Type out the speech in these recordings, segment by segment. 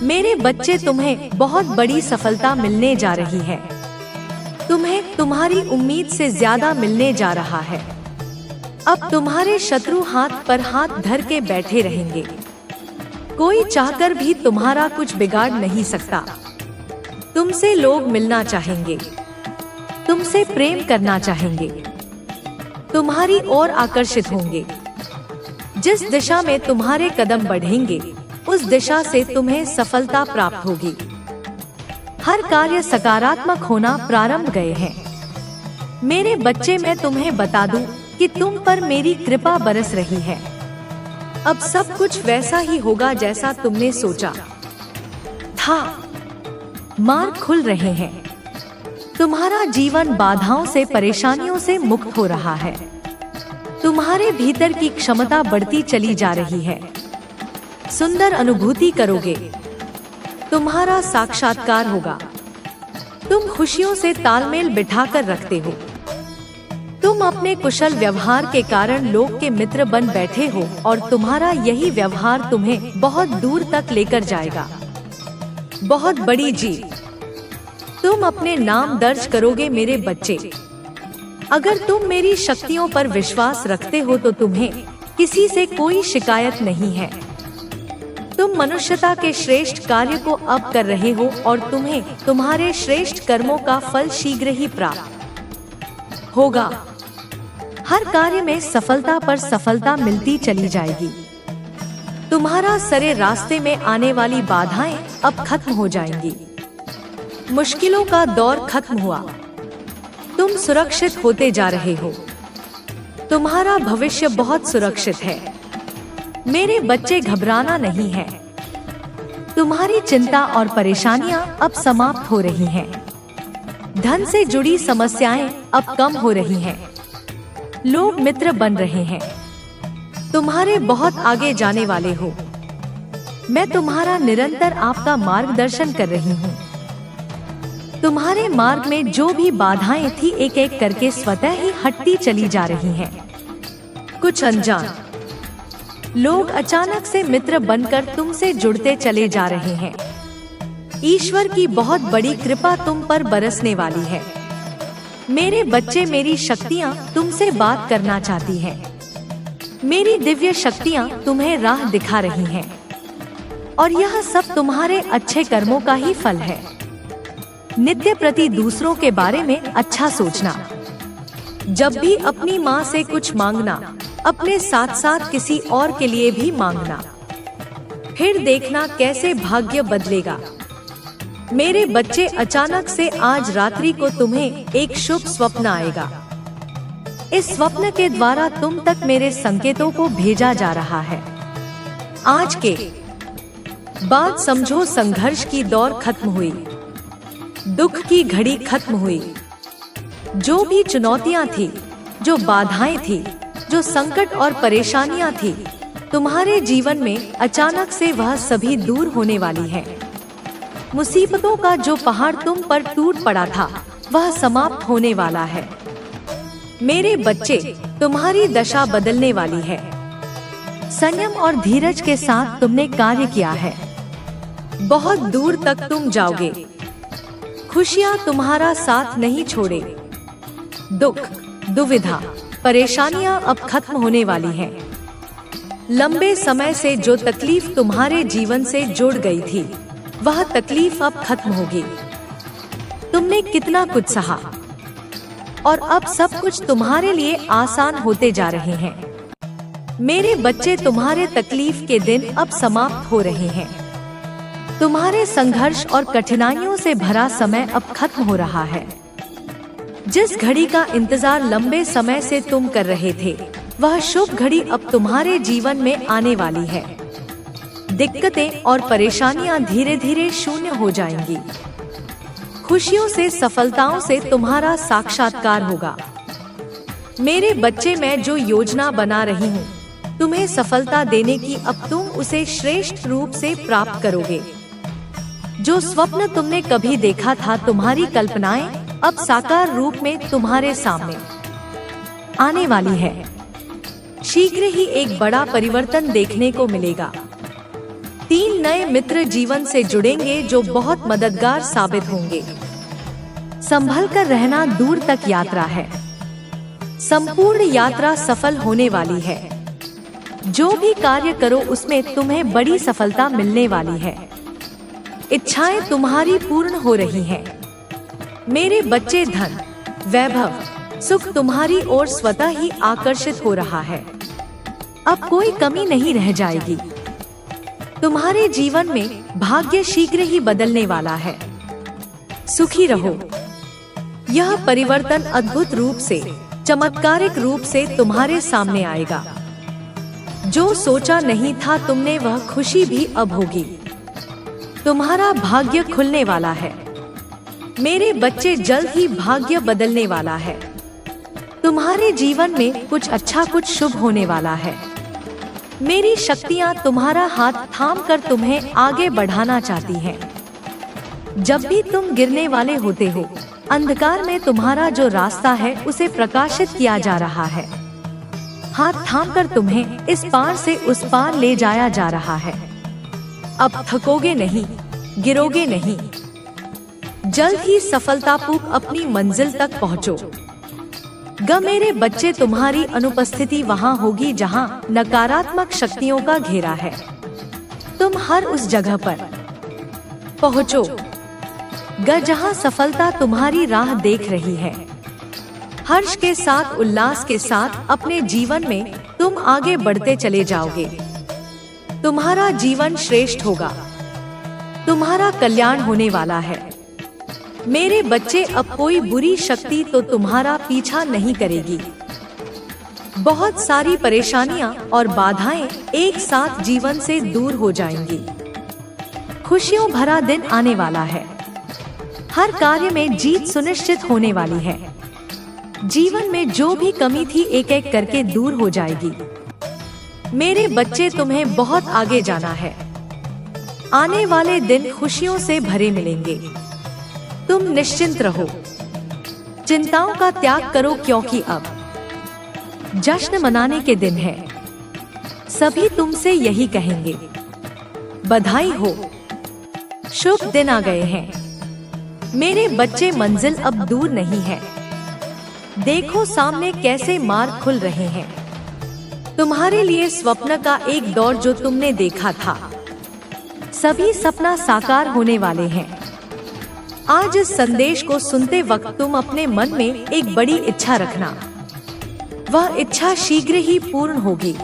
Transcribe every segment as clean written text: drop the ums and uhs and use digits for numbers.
मेरे बच्चे, तुम्हें बहुत बड़ी सफलता मिलने जा रही है। तुम्हें तुम्हारी उम्मीद से ज्यादा मिलने जा रहा है। अब तुम्हारे शत्रु हाथ पर हाथ धर के बैठे रहेंगे। कोई चाहकर भी तुम्हारा कुछ बिगाड़ नहीं सकता। तुमसे लोग मिलना चाहेंगे, तुमसे प्रेम करना चाहेंगे, तुम्हारी ओर आकर्षित होंगे। जिस दिशा में तुम्हारे कदम बढ़ेंगे, उस दिशा से तुम्हें सफलता प्राप्त होगी। हर कार्य सकारात्मक होना प्रारंभ गए हैं। मेरे बच्चे, मैं तुम्हें बता दूं कि तुम पर मेरी कृपा बरस रही है। अब सब कुछ वैसा ही होगा जैसा तुमने सोचा था। मार्ग खुल रहे हैं। तुम्हारा जीवन बाधाओं से, परेशानियों से मुक्त हो रहा है। तुम्हारे भीतर की क्षमता बढ़ती चली जा रही है। सुंदर अनुभूति करोगे। तुम्हारा साक्षात्कार होगा। तुम खुशियों से तालमेल बिठाकर रखते हो। तुम अपने कुशल व्यवहार के कारण लोग के मित्र बन बैठे हो और तुम्हारा यही व्यवहार तुम्हें बहुत दूर तक लेकर जाएगा। बहुत बड़ी जीत तुम अपने नाम दर्ज करोगे मेरे बच्चे। अगर तुम मेरी शक्तियों पर विश्वास रखते हो तो तुम्हें किसी से कोई शिकायत नहीं है। तुम मनुष्यता के श्रेष्ठ कार्य को अब कर रहे हो और तुम्हें तुम्हारे श्रेष्ठ कर्मों का फल शीघ्र ही प्राप्त होगा। हर कार्य में सफलता पर सफलता मिलती चली जाएगी। तुम्हारा सारे रास्ते में आने वाली बाधाएं अब खत्म हो जाएंगी। मुश्किलों का दौर खत्म हुआ। तुम सुरक्षित होते जा रहे हो। तुम्हारा भविष्य बहुत सुरक्षित है। मेरे बच्चे, घबराना नहीं है। तुम्हारी चिंता और परेशानियां अब समाप्त हो रही हैं। धन से जुड़ी समस्याएं अब कम हो रही हैं। लोग मित्र बन रहे हैं। तुम्हारे बहुत आगे जाने वाले हो। मैं तुम्हारा निरंतर आपका मार्गदर्शन कर रही हूँ। तुम्हारे मार्ग में जो भी बाधाएं थी, एक एक करके स्वतः ही हटती चली जा रही हैं। कुछ अनजान लोग अचानक से मित्र बनकर तुमसे जुड़ते चले जा रहे हैं। ईश्वर की बहुत बड़ी कृपा तुम पर बरसने वाली है। मेरे बच्चे, मेरी शक्तियाँ तुमसे बात करना चाहती हैं। मेरी दिव्य शक्तियाँ तुम्हें राह दिखा रही हैं। और यह सब तुम्हारे अच्छे कर्मों का ही फल है। नित्य प्रति दूसरों के बारे में अच्छा सोचना। जब भी अपनी माँ से कुछ मांगना, अपने साथ साथ किसी और के लिए भी मांगना। फिर देखना कैसे भाग्य बदलेगा। मेरे बच्चे, अचानक से आज रात्रि को तुम्हें एक शुभ स्वप्न आएगा। इस स्वप्न के द्वारा तुम तक मेरे संकेतों को भेजा जा रहा है। आज के बाद समझो, संघर्ष की दौर खत्म हुई। दुख की घड़ी खत्म हुई। जो भी चुनौतियां थी, जो बाधाएं थी, जो संकट और परेशानियां थी तुम्हारे जीवन में, अचानक से वह सभी दूर होने वाली है। मुसीबतों का जो पहाड़ तुम पर टूट पड़ा था, वह समाप्त होने वाला है। मेरे बच्चे, तुम्हारी दशा बदलने वाली है। संयम और धीरज के साथ तुमने कार्य किया है। बहुत दूर तक तुम जाओगे। खुशियाँ तुम्हारा साथ नहीं छोड़े। दुख, दुविधा, परेशानियां अब खत्म होने वाली हैं। लंबे समय से जो तकलीफ तुम्हारे जीवन से जुड़ गई थी, वह तकलीफ अब खत्म होगी। तुमने कितना कुछ सहा और अब सब कुछ तुम्हारे लिए आसान होते जा रहे हैं। मेरे बच्चे, तुम्हारे तकलीफ के दिन अब समाप्त हो रहे हैं। तुम्हारे संघर्ष और कठिनाइयों से भरा समय अब खत्म हो रहा है। जिस घड़ी का इंतजार लंबे समय से तुम कर रहे थे, वह शुभ घड़ी अब तुम्हारे जीवन में आने वाली है। दिक्कतें और परेशानियां धीरे धीरे शून्य हो जाएंगी। खुशियों से, सफलताओं से तुम्हारा साक्षात्कार होगा। मेरे बच्चे, मैं जो योजना बना रही हूँ तुम्हें सफलता देने की, अब तुम उसे श्रेष्ठ रूप से प्राप्त करोगे। जो स्वप्न तुमने कभी देखा था, तुम्हारी कल्पनाएं अब साकार रूप में तुम्हारे सामने आने वाली है। शीघ्र ही एक बड़ा परिवर्तन देखने को मिलेगा। 3 नए मित्र जीवन से जुड़ेंगे जो बहुत मददगार साबित होंगे। संभल कर रहना, दूर तक यात्रा है। संपूर्ण यात्रा सफल होने वाली है। जो भी कार्य करो उसमें तुम्हें बड़ी सफलता मिलने वाली है। इच्छाएं तुम्हारी पूर्ण हो रही हैं। मेरे बच्चे, धन, वैभव, सुख तुम्हारी ओर स्वतः ही आकर्षित हो रहा है। अब कोई कमी नहीं रह जाएगी। तुम्हारे जीवन में भाग्य शीघ्र ही बदलने वाला है। सुखी रहो। यह परिवर्तन अद्भुत रूप से, चमत्कारिक रूप से तुम्हारे सामने आएगा। जो सोचा नहीं था तुमने, वह खुशी भी अब होगी। तुम्हारा भाग्य खुलने वाला है। मेरे बच्चे, जल्द ही भाग्य बदलने वाला है। तुम्हारे जीवन में कुछ अच्छा, कुछ शुभ होने वाला है। मेरी शक्तियाँ तुम्हारा हाथ थाम कर तुम्हें आगे बढ़ाना चाहती हैं। जब भी तुम गिरने वाले होते हो, अंधकार में तुम्हारा जो रास्ता है उसे प्रकाशित किया जा रहा है। हाथ थाम कर तुम्हें इस पार से उस पार ले जाया जा रहा है। अब थकोगे नहीं, गिरोगे नहीं। जल्द ही सफलतापूर्वक अपनी मंजिल तक पहुँचो। मेरे बच्चे, तुम्हारी अनुपस्थिति वहाँ होगी जहाँ नकारात्मक शक्तियों का घेरा है। तुम हर उस जगह पर पहुँचो जहाँ सफलता तुम्हारी राह देख रही है। हर्ष के साथ, उल्लास के साथ अपने जीवन में तुम आगे बढ़ते चले जाओगे। तुम्हारा जीवन श्रेष्ठ होगा। तुम्हारा कल्याण होने वाला है। मेरे बच्चे, अब कोई बुरी शक्ति तो तुम्हारा पीछा नहीं करेगी। बहुत सारी परेशानियां और बाधाएं एक साथ जीवन से दूर हो जाएंगी। खुशियों भरा दिन आने वाला है। हर कार्य में जीत सुनिश्चित होने वाली है। जीवन में जो भी कमी थी एक एक करके दूर हो जाएगी। मेरे बच्चे, तुम्हें बहुत आगे जाना है। आने वाले दिन खुशियों से भरे मिलेंगे। तुम निश्चिंत रहो। चिंताओं का त्याग करो, क्योंकि अब जश्न मनाने के दिन है। सभी तुमसे यही कहेंगे, बधाई हो, शुभ दिन आ गए हैं। मेरे बच्चे, मंजिल अब दूर नहीं है। देखो सामने कैसे मार्ग खुल रहे हैं। तुम्हारे लिए स्वप्न का एक दौर जो तुमने देखा था, सभी सपना साकार होने वाले हैं। आज इस संदेश को सुनते वक्त तुम अपने मन में एक बड़ी इच्छा रखना। वह इच्छा शीघ्र ही पूर्ण होगी।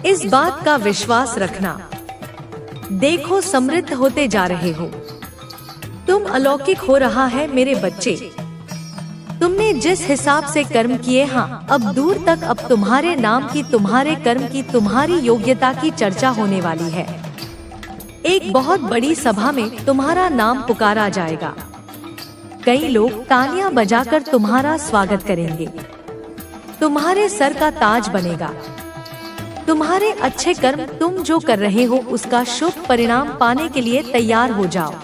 इस बात का विश्वास रखना। देखो, समृद्ध होते जा रहे हो। तुम अलौकिक हो रहा है मेरे बच्चे। तुमने जिस हिसाब से कर्म किए, हाँ, अब दूर तक अब तुम्हारे नाम की, तुम्हारे कर्म की, तुम्हारी योग्यता की चर्चा होने वाली है। एक बहुत बड़ी सभा में तुम्हारा नाम पुकारा जाएगा। कई लोग तालियां बजाकर तुम्हारा स्वागत करेंगे। तुम्हारे सर का ताज बनेगा। तुम्हारे अच्छे कर्म, तुम जो कर रहे हो उसका शुभ परिणाम पाने के लिए तैयार हो जाओ।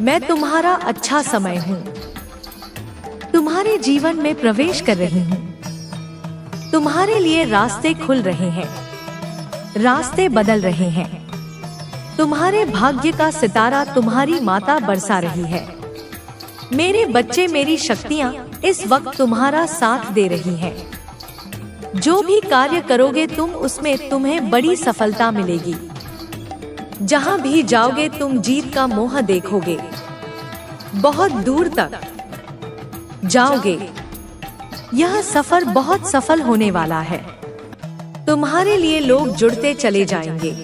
मैं तुम्हारा अच्छा समय हूँ। तुम्हारे जीवन में प्रवेश कर रही हूँ। तुम्हारे लिए रास्ते खुल रहे हैं। रास्ते बदल रहे हैं। तुम्हारे भाग्य का सितारा तुम्हारी माता बरसा रही है। मेरे बच्चे, मेरी शक्तियाँ इस वक्त तुम्हारा साथ दे रही हैं। जो भी कार्य करोगे तुम, उसमें तुम्हें बड़ी सफलता मिलेगी। जहाँ भी जाओगे तुम जीत का मोह देखोगे। बहुत दूर तक जाओगे। यह सफर बहुत सफल होने वाला है। तुम्हारे लिए लोग जुड़ते चले जाएंगे।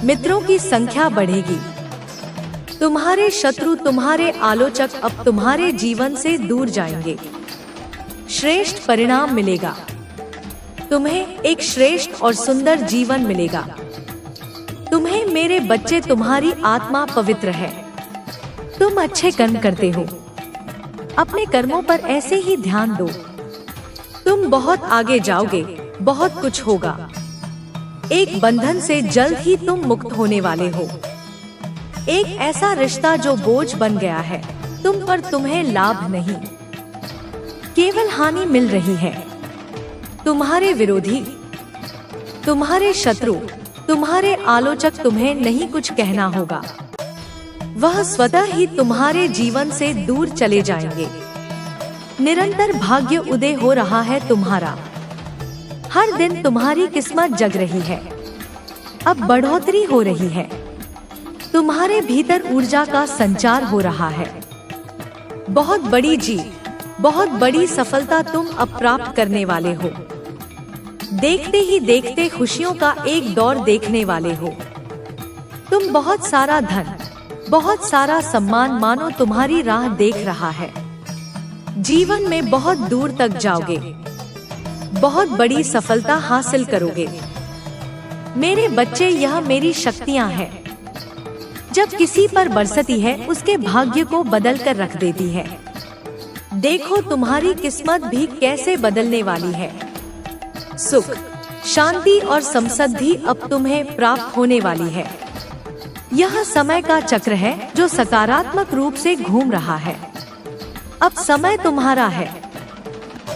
मित्रों की संख्या बढ़ेगी। तुम्हारे शत्रु, तुम्हारे आलोचक अब तुम्हारे जीवन से दूर जाएंगे। श्रेष्ठ परिणाम मिलेगा। तुम्हें एक श्रेष्ठ और सुंदर जीवन मिलेगा। तुम्हें मेरे बच्चे, तुम्हारी आत्मा पवित्र है। तुम अच्छे कर्म करते हो। अपने कर्मों पर ऐसे ही ध्यान दो। तुम बहुत आगे जाओगे। बहुत कुछ होगा। एक बंधन से जल्द ही तुम मुक्त होने वाले हो। एक ऐसा रिश्ता जो बोझ बन गया है तुम पर, तुम्हें लाभ नहीं, केवल हानि मिल रही है। तुम्हारे विरोधी, तुम्हारे शत्रु तुम्हारे आलोचक तुम्हें नहीं कुछ कहना होगा, वह स्वतः ही तुम्हारे जीवन से दूर चले जाएंगे। निरंतर भाग्य उदय हो रहा है तुम्हारा, हर दिन तुम्हारी किस्मत जग रही है। अब बढ़ोतरी हो रही है, तुम्हारे भीतर ऊर्जा का संचार हो रहा है। बहुत बड़ी जीत, बहुत बड़ी सफलता तुम अब प्राप्त करने वाले हो। देखते ही देखते खुशियों का एक दौर देखने वाले हो। तुम बहुत सारा धन, बहुत सारा सम्मान मानो तुम्हारी राह देख रहा है। जीवन में बहुत दूर तक जाओगे, बहुत बड़ी सफलता हासिल करोगे। मेरे बच्चे, यह मेरी शक्तियां हैं। जब किसी पर बरसती है, उसके भाग्य को बदल कर रख देती है। देखो तुम्हारी किस्मत भी कैसे बदलने वाली है। सुख, शांति और समृद्धि अब तुम्हें प्राप्त होने वाली है। यह समय का चक्र है जो सकारात्मक रूप से घूम रहा है। अब समय तुम्हारा है,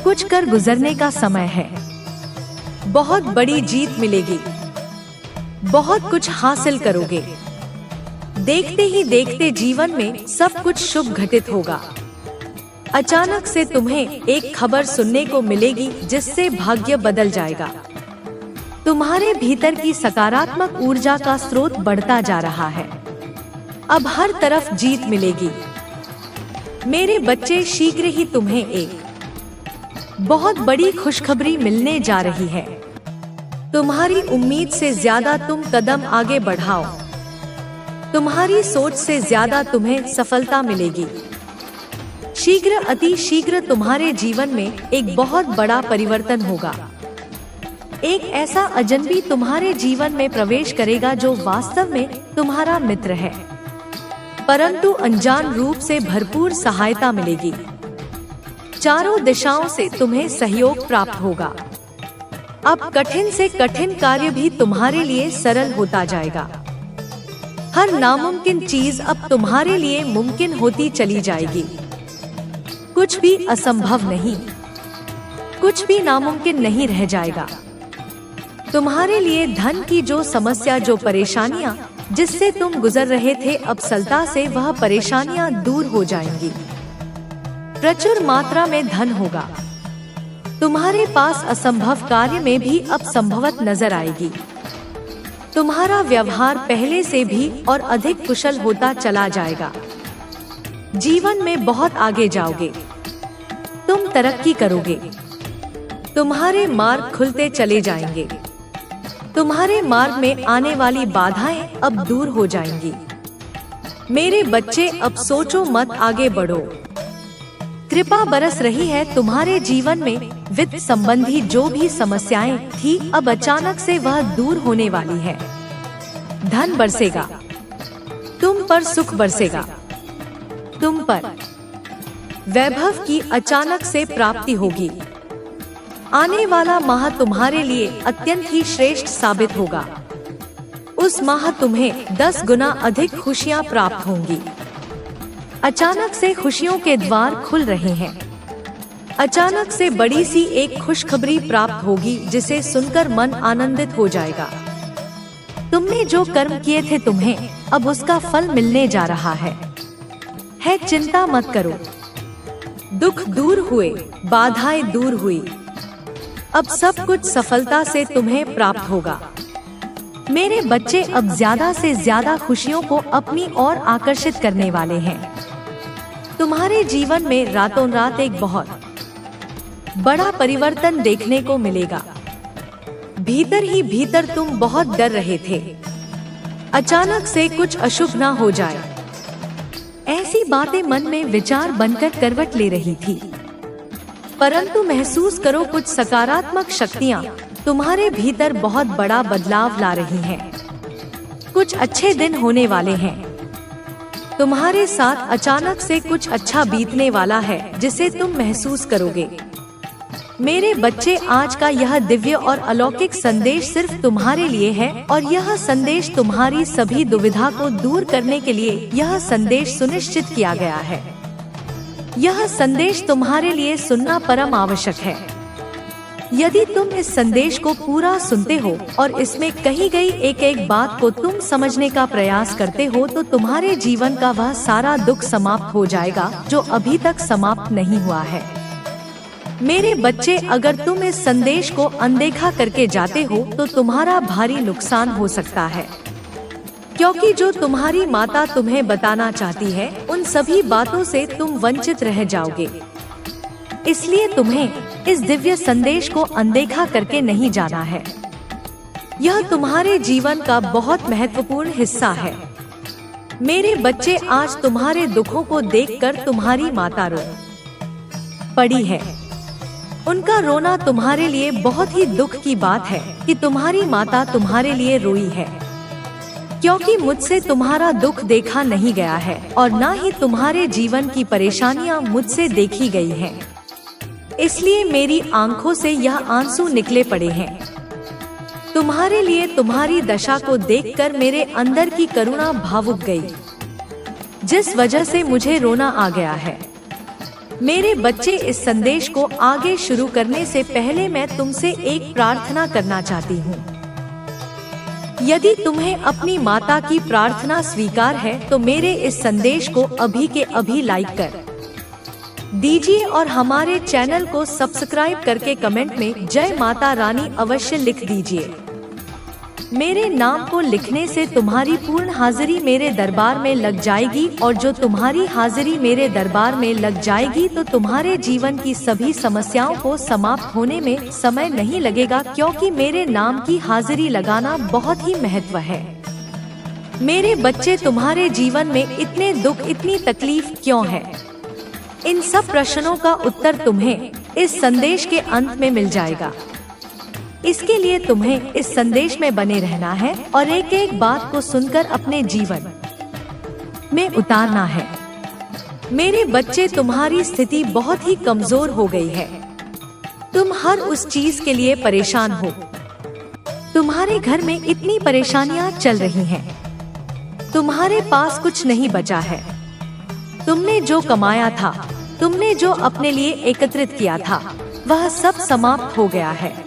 कुछ कर गुजरने का समय है। बहुत बड़ी जीत मिलेगी, बहुत कुछ हासिल करोगे। देखते ही देखते जीवन में सब कुछ शुभ घटित होगा। अचानक से तुम्हें एक खबर सुनने को मिलेगी जिससे भाग्य बदल जाएगा। तुम्हारे भीतर की सकारात्मक ऊर्जा का स्रोत बढ़ता जा रहा है। अब हर तरफ जीत मिलेगी। मेरे बच्चे, शीघ्र ही तुम्हें एक बहुत बड़ी खुशखबरी मिलने जा रही है। तुम्हारी उम्मीद से ज्यादा तुम कदम आगे बढ़ाओ। तुम्हारी सोच से ज्यादा तुम्हें सफलता मिलेगी। शीघ्र, अति शीघ्र तुम्हारे जीवन में एक बहुत बड़ा परिवर्तन होगा। एक ऐसा अजनबी तुम्हारे जीवन में प्रवेश करेगा जो वास्तव में तुम्हारा मित्र है, परंतु अनजान रूप से भरपूर सहायता मिलेगी। चारों दिशाओं से तुम्हें सहयोग प्राप्त होगा। अब कठिन से कठिन कार्य भी तुम्हारे लिए सरल होता जाएगा। हर नामुमकिन चीज अब तुम्हारे लिए मुमकिन होती चली जाएगी। कुछ भी असंभव नहीं, कुछ भी नामुमकिन नहीं रह जाएगा। तुम्हारे लिए धन की जो समस्या, जो परेशानियां जिससे तुम गुजर रहे थे, अब सरलता से वह परेशानियां दूर हो जाएंगी। प्रचुर मात्रा में धन होगा। तुम्हारे पास असंभव कार्य में भी अब संभवत नजर आएगी। तुम्हारा व्यवहार पहले से भी और अधिक कुशल होता चला जाएगा। जीवन में बहुत आगे जाओगे, तुम तरक्की करोगे। तुम्हारे मार्ग खुलते चले जाएंगे। तुम्हारे मार्ग में आने वाली बाधाएं अब दूर हो जाएंगी। मेरे बच्चे, अब सोचो मत, आगे बढ़ो। कृपा बरस रही है तुम्हारे जीवन में। वित्त संबंधी जो भी समस्याएं थी, अब अचानक से वह दूर होने वाली है। धन बरसेगा, तुम पर सुख बरसेगा। तुम पर वैभव की अचानक से प्राप्ति होगी। आने वाला माह तुम्हारे लिए अत्यंत ही श्रेष्ठ साबित होगा। उस माह तुम्हें 10 गुना अधिक खुशियां प्राप्त होंगी। अचानक से खुशियों के द्वार खुल रहे हैं। अचानक से बड़ी सी एक खुशखबरी प्राप्त होगी जिसे सुनकर मन आनंदित हो जाएगा। तुमने जो कर्म किए थे, तुम्हें अब उसका फल मिलने जा रहा है। चिंता मत करो। दुख दूर हुए, बाधाएं दूर हुई। अब सब कुछ सफलता से तुम्हें प्राप्त होगा। मेरे बच्चे, अब ज्यादा से ज्यादा खुशियों को अपनी ओर आकर्षित करने वाले हैं। तुम्हारे जीवन में रातों रात एक बहुत बड़ा परिवर्तन देखने को मिलेगा। भीतर ही भीतर तुम बहुत डर रहे थे, अचानक से कुछ अशुभ ना हो जाए, ऐसी बातें मन में विचार बनकर करवट ले रही थी। परंतु महसूस करो, कुछ सकारात्मक शक्तियाँ तुम्हारे भीतर बहुत बड़ा बदलाव ला रही हैं। कुछ अच्छे दिन होने वाले हैं। तुम्हारे साथ अचानक से कुछ अच्छा बीतने वाला है जिसे तुम महसूस करोगे। मेरे बच्चे, आज का यह दिव्य और अलौकिक संदेश सिर्फ तुम्हारे लिए है, और यह संदेश तुम्हारी सभी दुविधा को दूर करने के लिए यह संदेश सुनिश्चित किया गया है। यह संदेश तुम्हारे लिए सुनना परम आवश्यक है। यदि तुम इस संदेश को पूरा सुनते हो और इसमें कही गई एक एक बात को तुम समझने का प्रयास करते हो तो तुम्हारे जीवन का वह सारा दुख समाप्त हो जाएगा जो अभी तक समाप्त नहीं हुआ है। मेरे बच्चे, अगर तुम इस संदेश को अनदेखा करके जाते हो तो तुम्हारा भारी नुकसान हो सकता है, क्योंकि जो तुम्हारी माता तुम्हें बताना चाहती है उन सभी बातों से तुम वंचित रह जाओगे। इसलिए तुम्हें इस दिव्य संदेश को अनदेखा करके नहीं जाना है। यह तुम्हारे जीवन का बहुत महत्वपूर्ण हिस्सा है। मेरे बच्चे, आज तुम्हारे दुखों को देखकर तुम्हारी माता रो पड़ी है। उनका रोना तुम्हारे लिए बहुत ही दुख की बात है कि तुम्हारी माता तुम्हारे लिए रोई है, क्योंकि मुझसे तुम्हारा दुख देखा नहीं गया है और न ही तुम्हारे जीवन की परेशानियां मुझसे देखी गई हैं। इसलिए मेरी आंखों से यह आंसू निकले पड़े हैं। तुम्हारे लिए तुम्हारी दशा को देखकर मेरे अंदर की करुणा भावुक गई, जिस वजह से मुझे रोना आ गया है। मेरे बच्चे, इस संदेश को आगे शुरू करने से पहले मैं तुमसे एक प्रार्थना करना चाहती हूँ। यदि तुम्हें अपनी माता की प्रार्थना स्वीकार है तो मेरे इस संदेश को अभी के अभी लाइक कर दीजिए और हमारे चैनल को सब्सक्राइब करके कमेंट में जय माता रानी अवश्य लिख दीजिए। मेरे नाम को लिखने से तुम्हारी पूर्ण हाजिरी मेरे दरबार में लग जाएगी और जो तुम्हारी हाजिरी मेरे दरबार में लग जाएगी तो तुम्हारे जीवन की सभी समस्याओं को समाप्त होने में समय नहीं लगेगा, क्योंकि मेरे नाम की हाजिरी लगाना बहुत ही महत्व है। मेरे बच्चे, तुम्हारे जीवन में इतने दुख, इतनी तकलीफ क्यों है? इन सब प्रश्नों का उत्तर तुम्हें इस संदेश के अंत में मिल जाएगा। इसके लिए तुम्हें इस संदेश में बने रहना है और एक एक बात को सुनकर अपने जीवन में उतारना है। मेरे बच्चे, तुम्हारी स्थिति बहुत ही कमजोर हो गई है। तुम हर उस चीज के लिए परेशान हो। तुम्हारे घर में इतनी परेशानियां चल रही हैं। तुम्हारे पास कुछ नहीं बचा है। तुमने जो कमाया था, तुमने जो अपने लिए एकत्रित किया था, वह सब समाप्त हो गया है।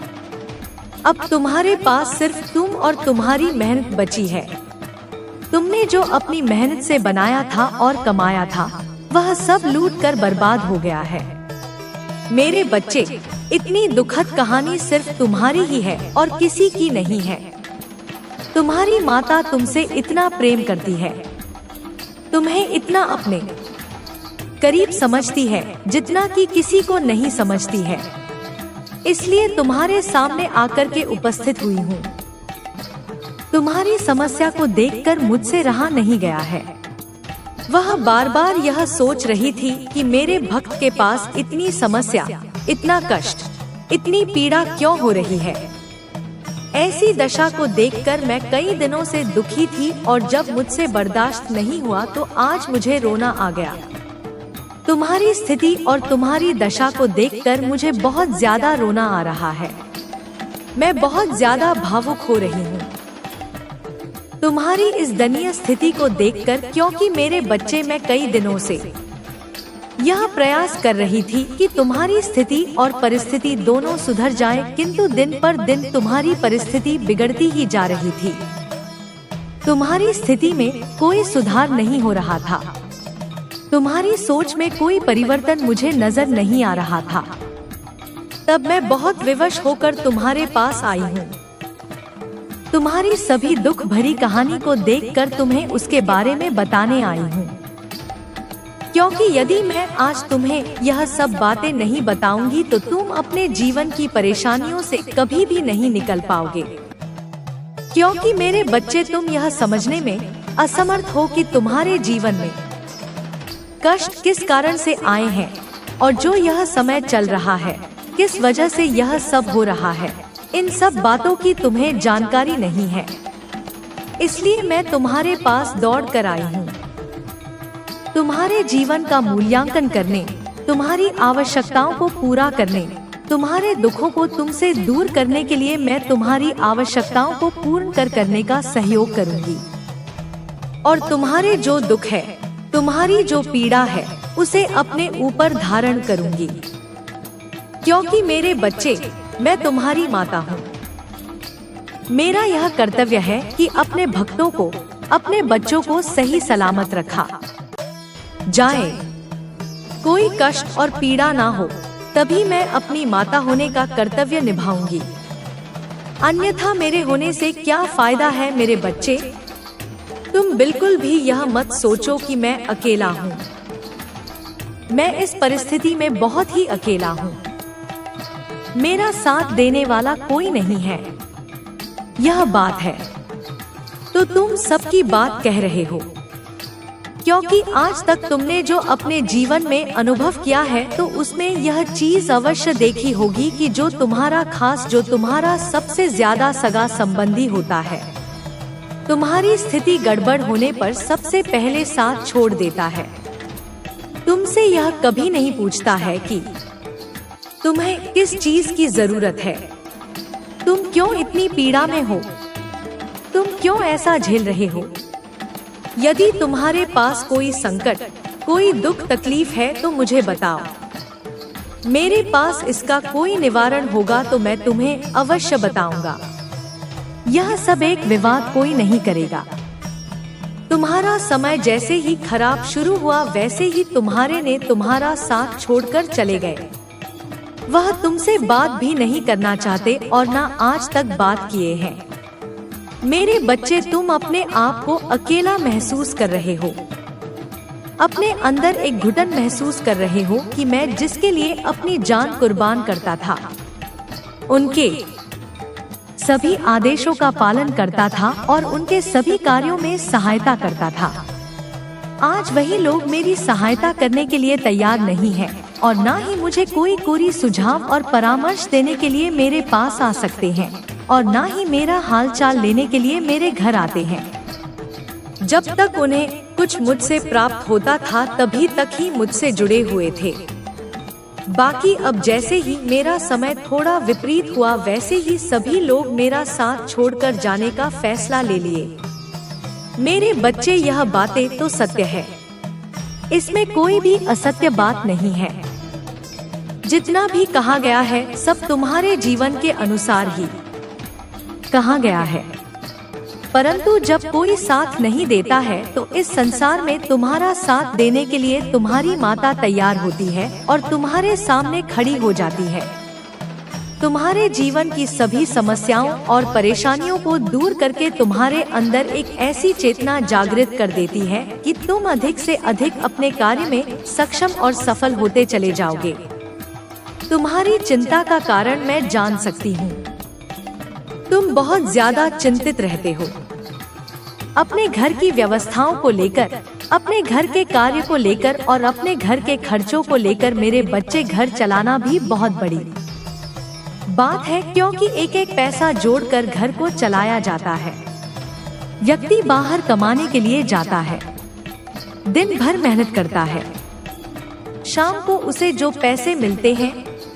अब तुम्हारे पास सिर्फ तुम और तुम्हारी मेहनत बची है। तुमने जो अपनी मेहनत से बनाया था और कमाया था, वह सब लूट कर बर्बाद हो गया है। मेरे बच्चे, इतनी दुखद कहानी सिर्फ तुम्हारी ही है और किसी की नहीं है। तुम्हारी माता तुमसे इतना प्रेम करती है, तुम्हें इतना अपने करीब समझती है जितना कि किसी को नहीं समझती है। इसलिए तुम्हारे सामने आकर के उपस्थित हुई हूँ। तुम्हारी समस्या को देखकर मुझसे रहा नहीं गया है। वह बार बार यह सोच रही थी कि मेरे भक्त के पास इतनी समस्या, इतना कष्ट, इतनी पीड़ा क्यों हो रही है। ऐसी दशा को देखकर मैं कई दिनों से दुखी थी और जब मुझसे बर्दाश्त नहीं हुआ तो आज मुझे रोना आ गया। तुम्हारी स्थिति और तुम्हारी दशा को देखकर मुझे बहुत ज्यादा रोना आ रहा है। मैं बहुत ज्यादा भावुक हो रही हूँ तुम्हारी इस दयनीय स्थिति को देखकर, क्योंकि मेरे बच्चे, मैं कई दिनों से यह प्रयास कर रही थी कि तुम्हारी स्थिति और परिस्थिति दोनों सुधर जाएं, किंतु दिन पर दिन तुम्हारी परिस्थिति बिगड़ती ही जा रही थी। तुम्हारी स्थिति में कोई सुधार नहीं हो रहा था। तुम्हारी सोच में कोई परिवर्तन मुझे नजर नहीं आ रहा था। तब मैं बहुत विवश होकर तुम्हारे पास आई हूँ। तुम्हारी सभी दुख भरी कहानी को देखकर तुम्हें उसके बारे में बताने आई हूँ, क्योंकि यदि मैं आज तुम्हें यह सब बातें नहीं बताऊंगी तो तुम अपने जीवन की परेशानियों से कभी भी नहीं निकल पाओगे। क्योंकि मेरे बच्चे, तुम यह समझने में असमर्थ हो कि तुम्हारे जीवन में कष्ट किस कारण से आए हैं और जो यह समय चल रहा है, किस वजह से यह सब हो रहा है। इन सब बातों की तुम्हें जानकारी नहीं है। इसलिए मैं तुम्हारे पास दौड़ कर आई हूँ। तुम्हारे जीवन का मूल्यांकन करने, तुम्हारी आवश्यकताओं को पूरा करने, तुम्हारे दुखों को तुमसे दूर करने के लिए मैं तुम्हारी आवश्यकताओं को पूर्ण करने का सहयोग करूंगी। और तुम्हारे जो दुख है, तुम्हारी जो पीड़ा है, उसे अपने ऊपर धारण करूंगी। क्योंकि मेरे बच्चे, मैं तुम्हारी माता हूँ। मेरा यह कर्तव्य है कि अपने भक्तों को, अपने बच्चों को सही सलामत रखा जाए, कोई कष्ट और पीड़ा ना हो, तभी मैं अपनी माता होने का कर्तव्य निभाऊंगी। अन्यथा मेरे होने से क्या फायदा है मेरे बच्चे? तुम बिल्कुल भी यह मत सोचो कि मैं अकेला हूँ। मैं इस परिस्थिति में बहुत ही अकेला हूँ। मेरा साथ देने वाला कोई नहीं है, यह बात है। तो तुम सबकी बात कह रहे हो, क्योंकि आज तक तुमने जो अपने जीवन में अनुभव किया है तो उसमें यह चीज अवश्य देखी होगी कि जो तुम्हारा खास, जो तुम्हारा सबसे ज्यादा सगा संबंधी होता है, तुम्हारी स्थिति गड़बड़ होने पर सबसे पहले साथ छोड़ देता है। तुमसे यह कभी नहीं पूछता है कि तुम्हें किस चीज की जरूरत है, तुम क्यों इतनी पीड़ा में हो, तुम क्यों ऐसा झेल रहे हो। यदि तुम्हारे पास कोई संकट, कोई दुख तकलीफ है तो मुझे बताओ, मेरे पास इसका कोई निवारण होगा तो मैं तुम्हें अवश्य बताऊंगा। यह सब एक विवाद कोई नहीं करेगा। तुम्हारा समय जैसे ही खराब शुरू हुआ वैसे ही तुम्हारे ने तुम्हारा साथ छोड़कर चले गए। वह तुमसे बात भी नहीं करना चाहते और ना आज तक बात किए हैं। मेरे बच्चे, तुम अपने आप को अकेला महसूस कर रहे हो, अपने अंदर एक घुटन महसूस कर रहे हो कि मैं जिसके लिए अपनी जान कुर्बान करता था, उनके सभी आदेशों का पालन करता था और उनके सभी कार्यों में सहायता करता था, आज वही लोग मेरी सहायता करने के लिए तैयार नहीं है और ना ही मुझे कोई सुझाव और परामर्श देने के लिए मेरे पास आ सकते हैं और ना ही मेरा हालचाल लेने के लिए मेरे घर आते हैं। जब तक उन्हें कुछ मुझसे प्राप्त होता था तभी तक ही मुझसे जुड़े हुए थे। बाकी अब जैसे ही मेरा समय थोड़ा विपरीत हुआ वैसे ही सभी लोग मेरा साथ छोड़कर जाने का फैसला ले लिए। मेरे बच्चे, यह बातें तो सत्य है, इसमें कोई भी असत्य बात नहीं है। जितना भी कहा गया है सब तुम्हारे जीवन के अनुसार ही कहा गया है, परंतु जब कोई साथ नहीं देता है तो इस संसार में तुम्हारा साथ देने के लिए तुम्हारी माता तैयार होती है और तुम्हारे सामने खड़ी हो जाती है। तुम्हारे जीवन की सभी समस्याओं और परेशानियों को दूर करके तुम्हारे अंदर एक ऐसी चेतना जागृत कर देती है कि तुम अधिक से अधिक अपने कार्य में सक्षम और सफल होते चले जाओगे। तुम्हारी चिंता का कारण मैं जान सकती हूँ। तुम बहुत ज्यादा चिंतित रहते हो, अपने घर की व्यवस्थाओं को लेकर, अपने घर के कार्य को लेकर और अपने घर के खर्चों को लेकर। मेरे बच्चे, घर चलाना भी बहुत बड़ी बात है, क्योंकि एक एक पैसा जोड़कर घर को चलाया जाता है। व्यक्ति बाहर कमाने के लिए जाता है, दिन भर मेहनत करता है, शाम को उसे जो पैसे मिलते हैं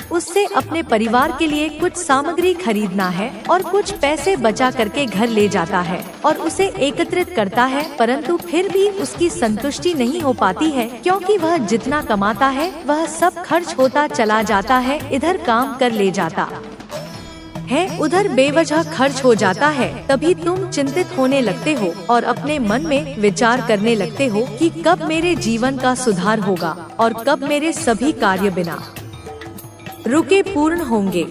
उससे अपने परिवार के लिए कुछ सामग्री खरीदना है और कुछ पैसे बचा करके घर ले जाता है और उसे एकत्रित करता है, परंतु फिर भी उसकी संतुष्टि नहीं हो पाती है, क्योंकि वह जितना कमाता है वह सब खर्च होता चला जाता है। इधर काम कर ले जाता है, उधर बेवजह खर्च हो जाता है। तभी तुम चिंतित होने लगते हो और अपने मन में विचार करने लगते हो कि कब मेरे जीवन का सुधार होगा और कब मेरे सभी कार्य बिना रुके पूर्ण होंगे।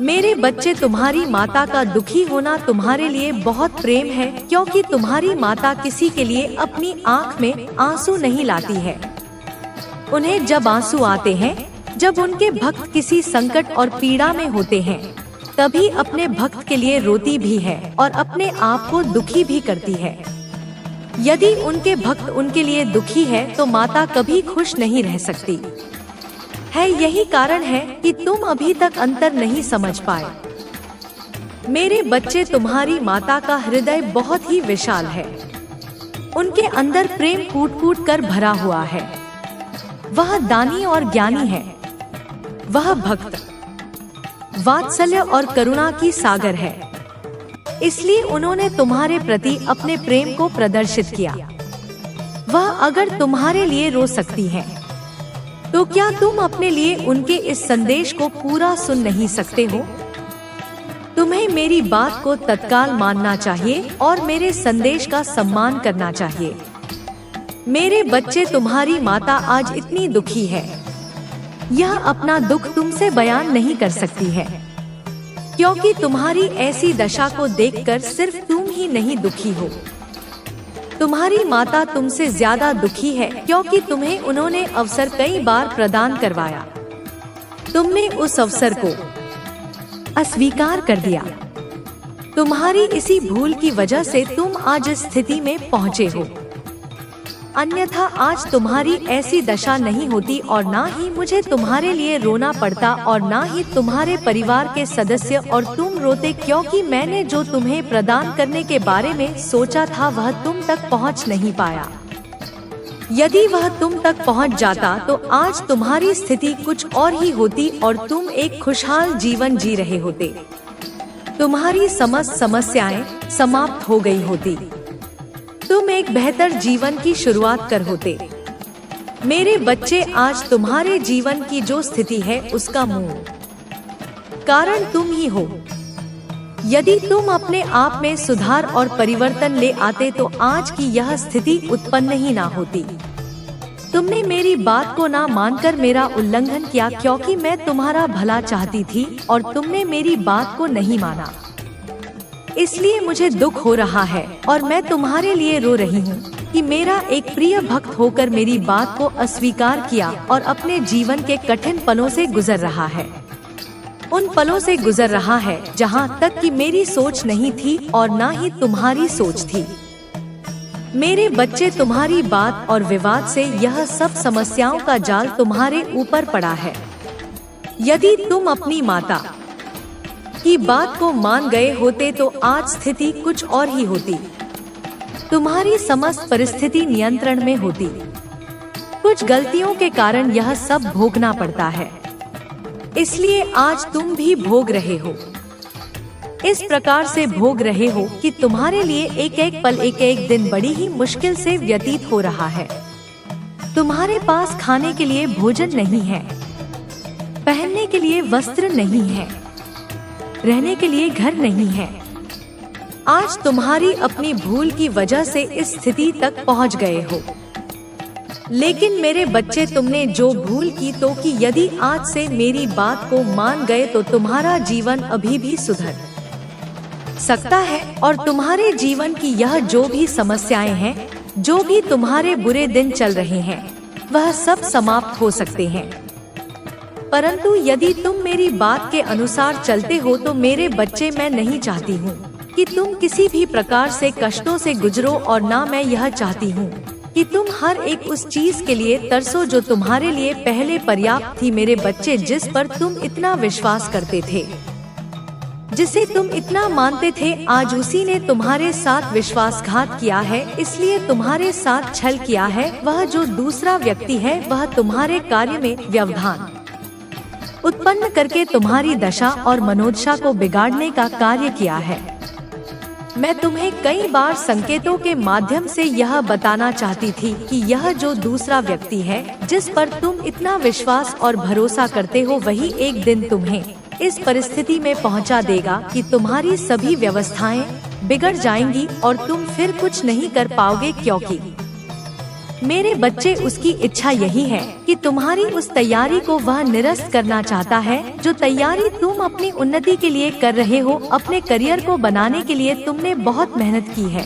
मेरे बच्चे, तुम्हारी माता का दुखी होना तुम्हारे लिए बहुत प्रेम है, क्योंकि तुम्हारी माता किसी के लिए अपनी आँख में आंसू नहीं लाती है। उन्हें जब आंसू आते हैं, जब उनके भक्त किसी संकट और पीड़ा में होते हैं, तभी अपने भक्त के लिए रोती भी है और अपने आप को दुखी भी करती है। यदि उनके भक्त उनके लिए दुखी है तो माता कभी खुश नहीं रह सकती है। यही कारण है कि तुम अभी तक अंतर नहीं समझ पाए। मेरे बच्चे, तुम्हारी माता का हृदय बहुत ही विशाल है, उनके अंदर प्रेम कूट कूट कर भरा हुआ है। वह दानी और ज्ञानी है, वह भक्त, वात्सल्य और करुणा की सागर है। इसलिए उन्होंने तुम्हारे प्रति अपने प्रेम को प्रदर्शित किया। वह अगर तुम्हारे लिए रो सकती है तो क्या तुम अपने लिए उनके इस संदेश को पूरा सुन नहीं सकते हो? तुम्हें मेरी बात को तत्काल मानना चाहिए और मेरे संदेश का सम्मान करना चाहिए। मेरे बच्चे, तुम्हारी माता आज इतनी दुखी है, यह अपना दुख तुमसे बयान नहीं कर सकती है, क्योंकि तुम्हारी ऐसी दशा को देखकर सिर्फ तुम ही नहीं दुखी हो, तुम्हारी माता तुमसे ज्यादा दुखी है, क्योंकि तुम्हें उन्होंने अवसर कई बार प्रदान करवाया, तुमने उस अवसर को अस्वीकार कर दिया। तुम्हारी इसी भूल की वजह से तुम आज इस स्थिति में पहुँचे हो, अन्यथा आज तुम्हारी ऐसी दशा नहीं होती और ना ही मुझे तुम्हारे लिए रोना पड़ता और ना ही तुम्हारे परिवार के सदस्य और तुम रोते, क्योंकि मैंने जो तुम्हें प्रदान करने के बारे में सोचा था वह तुम तक पहुंच नहीं पाया। यदि वह तुम तक पहुंच जाता तो आज तुम्हारी स्थिति कुछ और ही होती और तुम एक खुशहाल जीवन जी रहे होते, तुम्हारी समस्त समस्याएं समाप्त हो गई होती, तुम एक बेहतर जीवन की शुरुआत कर होते। मेरे बच्चे, आज तुम्हारे जीवन की जो स्थिति है उसका मूल कारण तुम ही हो। यदि तुम अपने आप में सुधार और परिवर्तन ले आते तो आज की यह स्थिति उत्पन्न ही ना होती। तुमने मेरी बात को ना मानकर मेरा उल्लंघन किया, क्योंकि मैं तुम्हारा भला चाहती थी और तुमने मेरी बात को नहीं माना, इसलिए मुझे दुख हो रहा है और मैं तुम्हारे लिए रो रही हूँ कि मेरा एक प्रिय भक्त होकर मेरी बात को अस्वीकार किया और अपने जीवन के कठिन पलों से गुजर रहा है, उन पलों से गुजर रहा है जहाँ तक कि मेरी सोच नहीं थी और ना ही तुम्हारी सोच थी। मेरे बच्चे, तुम्हारी बात और विवाद से यह सब समस्याओं का जाल तुम्हारे ऊपर पड़ा है। यदि तुम अपनी माता की बात को मान गए होते तो आज स्थिति कुछ और ही होती, तुम्हारी समस्त परिस्थिति नियंत्रण में होती। कुछ गलतियों के कारण यह सब भोगना पड़ता है, इसलिए आज तुम भी भोग रहे हो। इस प्रकार से भोग रहे हो कि तुम्हारे लिए एक एक पल, एक एक दिन बड़ी ही मुश्किल से व्यतीत हो रहा है। तुम्हारे पास खाने के लिए भोजन नहीं है, पहनने के लिए वस्त्र नहीं है, रहने के लिए घर नहीं है। आज तुम्हारी अपनी भूल की वजह से इस स्थिति तक पहुंच गए हो। लेकिन मेरे बच्चे, तुमने जो भूल की तो कि यदि आज से मेरी बात को मान गए तो तुम्हारा जीवन अभी भी सुधर सकता है और तुम्हारे जीवन की यह जो भी समस्याएं हैं, जो भी तुम्हारे बुरे दिन चल रहे हैं, वह सब समाप्त हो सकते हैं। परंतु यदि तुम मेरी बात के अनुसार चलते हो तो मेरे बच्चे, मैं नहीं चाहती हूँ कि तुम किसी भी प्रकार से कष्टों से गुजरो और ना मैं यह चाहती हूँ कि तुम हर एक उस चीज के लिए तरसो जो तुम्हारे लिए पहले पर्याप्त थी। मेरे बच्चे, जिस पर तुम इतना विश्वास करते थे, जिसे तुम इतना मानते थे, आज उसी ने तुम्हारे साथ विश्वासघात किया है, इसलिए तुम्हारे साथ छल किया है। वह जो दूसरा व्यक्ति है वह तुम्हारे कार्य में व्यवधान उत्पन्न करके तुम्हारी दशा और मनोदशा को बिगाड़ने का कार्य किया है। मैं तुम्हें कई बार संकेतों के माध्यम से यह बताना चाहती थी कि यह जो दूसरा व्यक्ति है, जिस पर तुम इतना विश्वास और भरोसा करते हो, वही एक दिन तुम्हें इस परिस्थिति में पहुंचा देगा कि तुम्हारी सभी व्यवस्थाएं बिगड़ जाएंगी और तुम फिर कुछ नहीं कर पाओगे, क्योंकि मेरे बच्चे, उसकी इच्छा यही है कि तुम्हारी उस तैयारी को वह निरस्त करना चाहता है, जो तैयारी तुम अपनी उन्नति के लिए कर रहे हो। अपने करियर को बनाने के लिए तुमने बहुत मेहनत की है,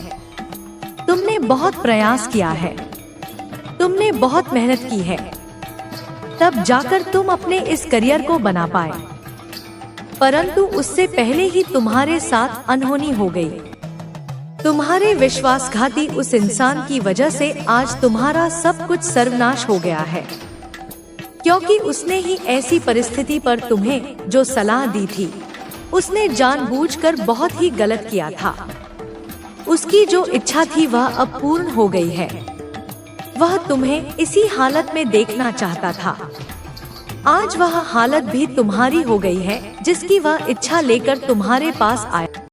तुमने बहुत प्रयास किया है, तुमने बहुत मेहनत की है, तब जाकर तुम अपने इस करियर को बना पाए। परंतु उससे पहले ही तुम्हारे साथ अनहोनी हो गई। तुम्हारे विश्वासघाती उस इंसान की वजह से आज तुम्हारा सब कुछ सर्वनाश हो गया है, क्योंकि उसने ही ऐसी परिस्थिति पर तुम्हें जो सलाह दी थी, उसने जानबूझकर बहुत ही गलत किया था। उसकी जो इच्छा थी वह अब पूर्ण हो गई है। वह तुम्हें इसी हालत में देखना चाहता था। आज वह हालत भी तुम्हारी हो गई है, जिसकी वह इच्छा लेकर तुम्हारे पास आया।